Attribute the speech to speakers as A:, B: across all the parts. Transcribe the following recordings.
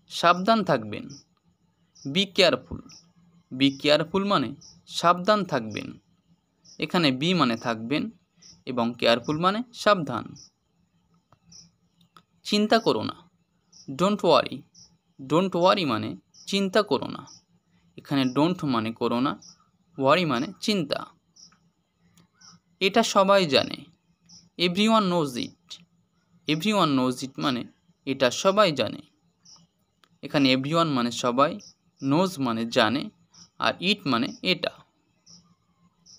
A: সাবধান থাকবেন। Be careful. Be careful মানে সাবধান থাকবেন। এখানে বি মানে থাকবেন এবং কেয়ারফুল মানে সাবধান। চিন্তা করো না। Don't worry. ডোন্ট ওয়ারি মানে চিন্তা করো না। এখানে ডোন্ট মানে করো না, ওয়ারি মানে চিন্তা। এটা সবাই জানে। Everyone knows it. Everyone knows it মানে এটা সবাই জানে। এখানে এভরিওয়ান মানে সবাই, নোজ মানে জানে, আর ইট মানে এটা।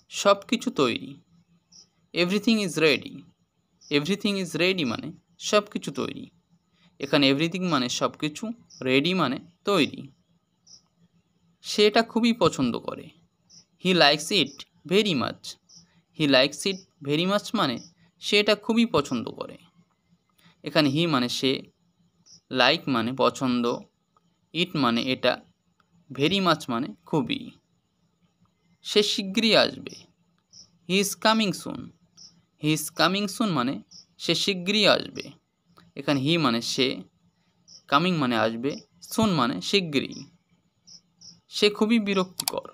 A: সব কিছু তৈরি। Everything is ready. Everything is ready মানে সব কিছু তৈরি। এখানে এভরিথিং মানে সব কিছু, রেডি মানে তৈরি। সে এটা খুবই পছন্দ করে। He likes it very much. He likes it very much মানে সে এটা খুবই পছন্দ করে। এখানে হি মানে সে, লাইক মানে পছন্দ, ইট মানে এটা, ভেরি মাচ মানে খুবই। সে শীঘ্রই আসবে। He is coming soon. He is coming soon মানে সে শীঘ্রই আসবে। এখানে হি মানে সে, কামিং মানে আসবে, সুন মানে শীঘ্রই। সে খুবই বিরক্তিকর।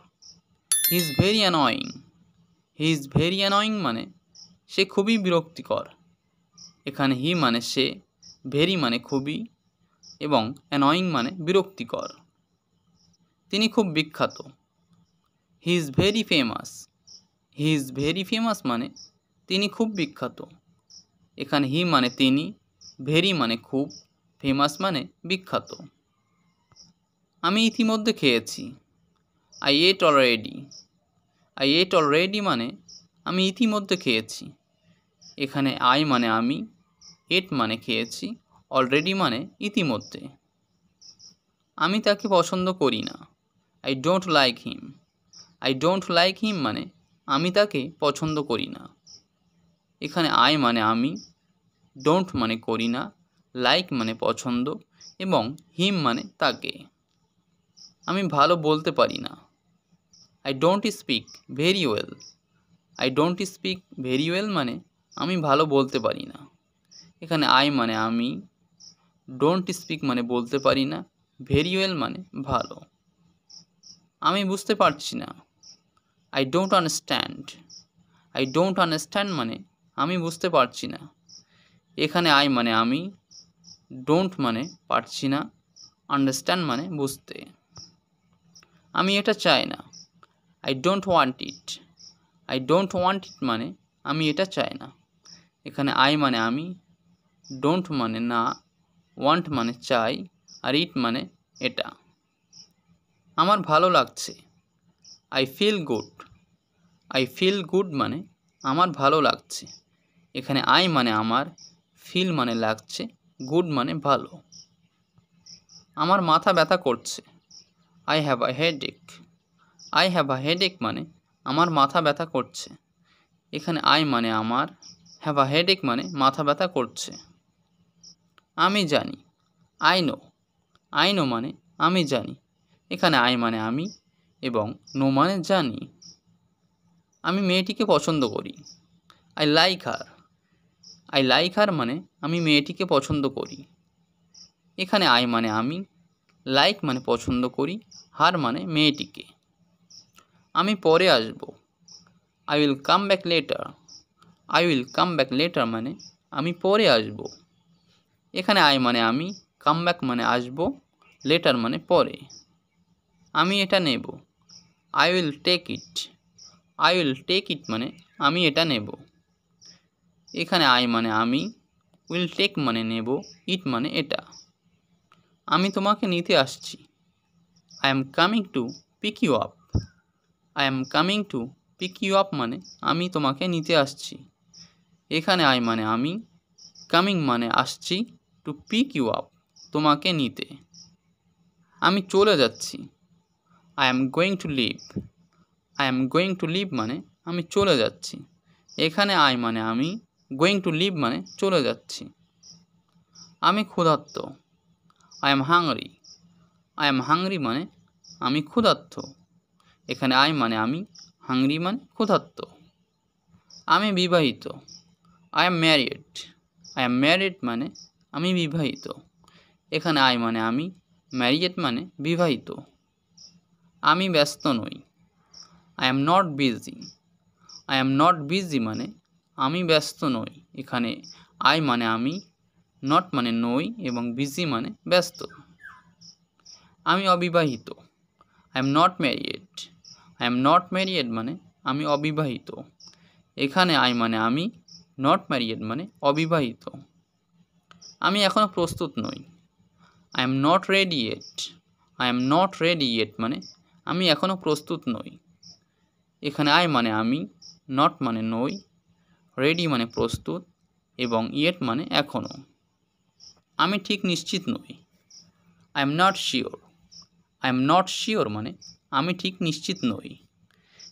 A: He is very annoying. He is very annoying মানে সে খুবই বিরক্তিকর। এখানে হি মানে সে, ভেরি মানে খুবই এবং অ্যানয়িং মানে বিরক্তিকর। তিনি খুব বিখ্যাত। He is very famous. He is very famous মানে তিনি খুব বিখ্যাত। এখানে হি মানে তিনি, ভেরি মানে খুব, ফেমাস মানে বিখ্যাত। আমি ইতিমধ্যে খেয়েছি। I ate already. I ate already মানে আমি ইতিমধ্যে খেয়েছি। এখানে আই মানে আমি, এট মানে খেয়েছি, অলরেডি মানে ইতিমধ্যে। আমি তাকে পছন্দ করি না। I don't like him. I don't like him মানে আমি তাকে পছন্দ করি না। এখানে আই মানে আমি, ডোন্ট মানে করি না, লাইক মানে পছন্দ এবং হিম মানে তাকে। আমি ভালো বলতে পারি না। I don't speak very well. I don't speak very well মানে আমি ভালো বলতে পারি না। এখানে আই মানে আমি, ডোন্ট স্পিক মানে বলতে পারি না, ভেরি ওয়েল মানে ভালো। আমি বুঝতে পারছি না। I don't understand. I don't understand মানে আমি বুঝতে পারছি না। এখানে আই মানে আমি, ডোন্ট মানে পারছি না, আন্ডারস্ট্যান্ড মানে বুঝতে। আমি এটা চাই না। I don't want it. I don't want ইট মানে আমি এটা চাই না। এখানে আই মানে আমি, ডোন্ট মানে না, ওয়ান্ট মানে চাই, আর ইট মানে এটা। আমার ভালো লাগছে। I feel good. I feel good মানে আমার ভালো লাগছে। এখানে আই মানে আমার, ফিল মানে লাগছে, গুড মানে ভালো। আমার মাথা ব্যথা করছে। I have a headache. I have a headache মানে আমার মাথা ব্যথা করছে। এখানে আই মানে আমার, হ্যাভ আ হেডেক মানে মাথা ব্যথা করছে। আমি জানি। I know. আই নো মানে আমি জানি। এখানে আই মানে আমি এবং নো মানে জানি। আমি মেয়েটিকে পছন্দ করি। I like her. I like her মানে আমি মেয়েটিকে পছন্দ করি। এখানে আই মানে আমি, লাইক মানে পছন্দ করি, হার মানে মেয়েটিকে। আমি পরে আসব। I will come back later. I will come back later মানে আমি পরে আসব। এখানে আই মানে আমি, কাম ব্যাক মানে আসব, লেটার মানে পরে। আমি এটা নেব। I will take it. I will take it মানে আমি এটা নেব। এখানে আই মানে আমি, উইল টেক মানে নেব, ইট মানে এটা। আমি তোমাকে নিতে আসছি। I am coming to pick you up. I am coming to pick you up মানে আমি তোমাকে নিতে আসছি। এখানে আই মানে আমি, কামিং মানে আসছি, টু পিক ইউ আপ তোমাকে নিতে। আমি চলে যাচ্ছি। I am going to leave. I am going to leave মানে আমি চলে যাচ্ছি। এখানে আই মানে আমি, গোয়িং টু লিভ মানে চলে যাচ্ছি। আমি ক্ষুধার্ত। I am hungry. I am hungry মানে আমি ক্ষুধার্ত। এখানে আই মানে আমি, হাংরি মানে ক্ষুধার্ত। আমি বিবাহিত। I am married. I am married মানে আমি বিবাহিত। এখানে আই মানে আমি, ম্যারিড মানে বিবাহিত। আমি ব্যস্ত নই। I am not busy. I am not busy মানে আমি ব্যস্ত নই। এখানে আই মানে আমি, নট মানে নই এবং বিজি মানে ব্যস্ত। আমি অবিবাহিত। I am not married. I am not married মানে আমি অবিবাহিত। এখানে আই মানে আমি, নট ম্যারিড মানে অবিবাহিত। আমি এখনও প্রস্তুত নই। I am not ready yet. I am not ready yet মানে আমি এখনও প্রস্তুত নই। এখানে আই মানে আমি, নট মানে নই, রেডি মানে প্রস্তুত এবং ইয়েট মানে এখনও। আমি ঠিক নিশ্চিত নই। I am not sure. I am not sure মানে আমি ঠিক নিশ্চিত নই।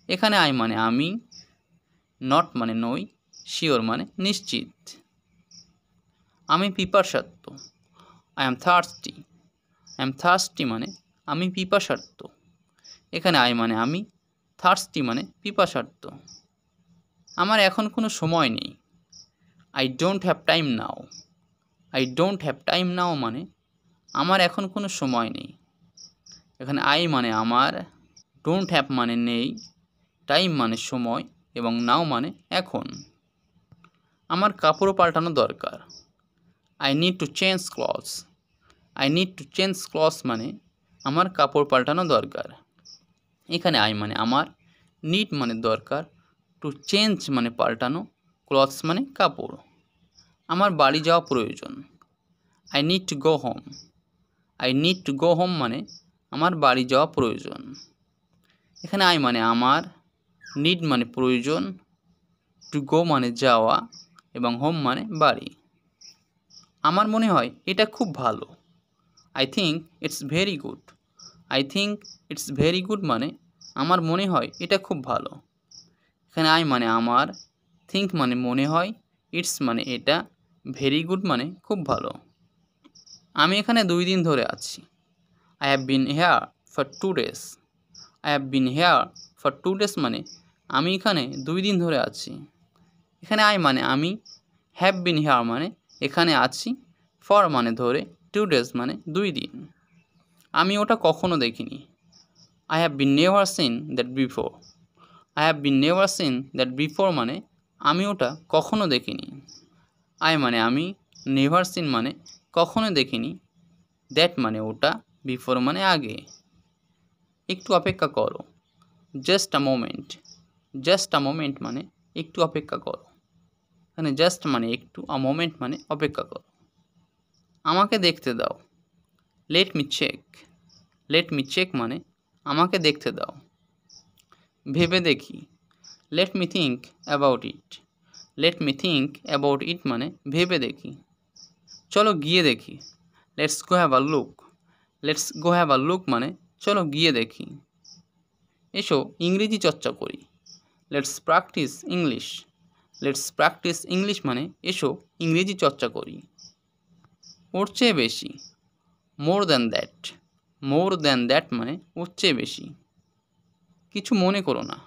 A: এখানে আই মানে আমি, নট মানে নই, শিওর মানে নিশ্চিত। আমি পিপাসার্ত। I am thirsty. I am thirsty মানে আমি পিপাসার্ত। এখানে আই মানে আমি, থার্স্টি মানে পিপাসার্ত। আমার এখন কোনো সময় নেই। I don't have time now. I don't have time now মানে আমার এখন কোনো সময় নেই। এখানে আই মানে আমার, ডোন্ট হ্যাভ মানে নেই, টাইম মানে সময় এবং নাও মানে এখন। আমার কাপড় পাল্টানো দরকার। I need to change clothes. I need to change clothes মানে আমার কাপড় পাল্টানো দরকার। এখানে আই মানে আমার, নিড মানে দরকার, টু চেঞ্জ মানে পাল্টানো, ক্লথস মানে কাপড়। আমার বাড়ি যাওয়া প্রয়োজন। I need to go home. I need to go home মানে আমার বাড়ি যাওয়া প্রয়োজন। এখানে আই মানে আমার, নিড মানে প্রয়োজন, টু গো মানে যাওয়া এবং হোম মানে বাড়ি। আমার মনে হয় এটা খুব ভালো। I think it's very good. I think it's very good মানে আমার মনে হয় এটা খুব ভালো। এখানে আই মানে আমার, থিঙ্ক মানে মনে হয়, ইটস মানে এটা, ভেরি গুড মানে খুব ভালো। আমি এখানে 2 দিন ধরে আছি। I have been here for 2 days. I have been here for 2 days মানে আমি এখানে 2 দিন ধরে আছি। এখানে আই মানে আমি, হ্যাভ বিন হেয়ার মানে এখানে আছি, ফর মানে ধরে, 2 ডেজ মানে 2 দিন। আমি ওটা কখনো দেখিনি। I have been never seen that before. I have been never seen that before মানে আমি ওটা কখনো দেখিনি। আই মানে আমি, নেভার সিন মানে কখনো দেখিনি, দ্যাট মানে ওটা, বিফোর মানে আগে। একটু অপেক্ষা করো। Just a moment. Just a moment মানে একটু অপেক্ষা করো। এখানে জাস্ট মানে একটু, আ মোমেন্ট মানে অপেক্ষা করো। আমাকে দেখতে দাও। Let me check. Let me check মানে আমাকে দেখতে দাও। ভেবে দেখি। Let me think about it. Let me think about it মানে ভেবে দেখি। চলো গিয়ে দেখি। Let's go have a look. Let's go have a look মানে চলো গিয়ে দেখি। এসো ইংরেজি চর্চা করি। Let's practise English. Let's practise English মানে এসো ইংরেজি চর্চা করি। ওর চেয়ে বেশি। More than that. More than that মানে ওর চেয়ে বেশি। কিছু মনে করো না।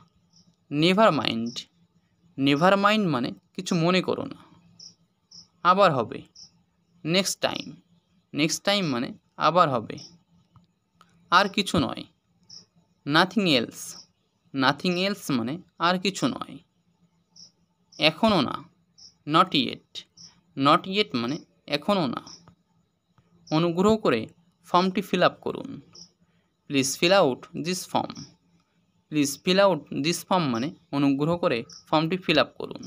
A: Never mind. নেভার মাইন্ড মানে কিছু মনে করো না। আবার হবে। Next time. নেক্সট টাইম মানে আবার হবে। আর কিছু নয়। Nothing else. নাথিং এলস মানে আর কিছু নয়। এখনও না। Not yet. নট ইয়েট মানে এখনও না। অনুগ্রহ করে ফর্মটি ফিল আপ করুন। Please fill out this form. Please fill out this form মানে অনুগ্রহ করে ফর্মটি ফিল আপ করুন।